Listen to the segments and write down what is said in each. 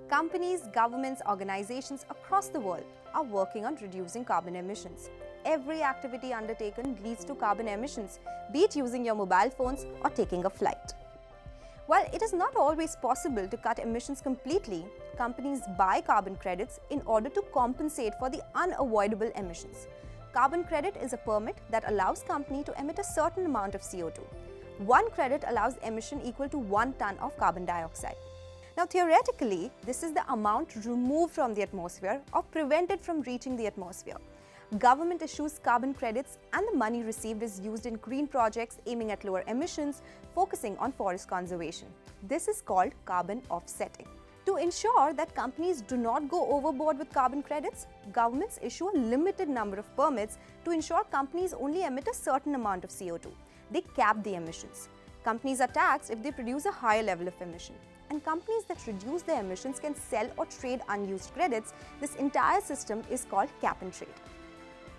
Companies, governments, organizations across the world are working on reducing carbon emissions. Every activity undertaken leads to carbon emissions, be it using your mobile phones or taking a flight. While it is not always possible to cut emissions completely, companies buy carbon credits in order to compensate for the unavoidable emissions. Carbon credit is a permit that allows a company to emit a certain amount of CO2. One credit allows emission equal to 1 ton of carbon dioxide. Now, theoretically, this is the amount removed from the atmosphere or prevented from reaching the atmosphere. Government issues carbon credits and the money received is used in green projects aiming at lower emissions, focusing on forest conservation. This is called carbon offsetting. To ensure that companies do not go overboard with carbon credits, governments issue a limited number of permits to ensure companies only emit a certain amount of CO2. They cap the emissions. Companies are taxed if they produce a higher level of emission. And companies that reduce their emissions can sell or trade unused credits. This entire system is called cap and trade.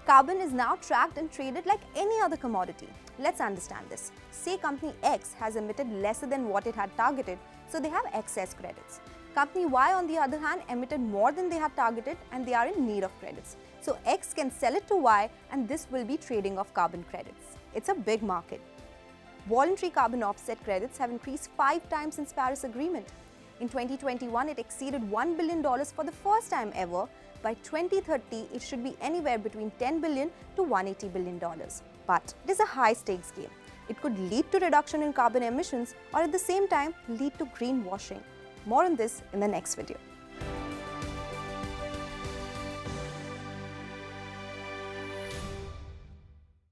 Carbon is now tracked and traded like any other commodity. Let's understand this. Say company X has emitted lesser than what it had targeted, so they have excess credits. Company Y, on the other hand, emitted more than they had targeted and they are in need of credits. So X can sell it to Y and this will be trading of carbon credits. It's a big market. Voluntary carbon offset credits have increased 5 times since Paris Agreement. In 2021, it exceeded $1 billion for the first time ever. By 2030, it should be anywhere between $10 billion to $180 billion. But it is a high-stakes game. It could lead to reduction in carbon emissions or at the same time lead to greenwashing. More on this in the next video.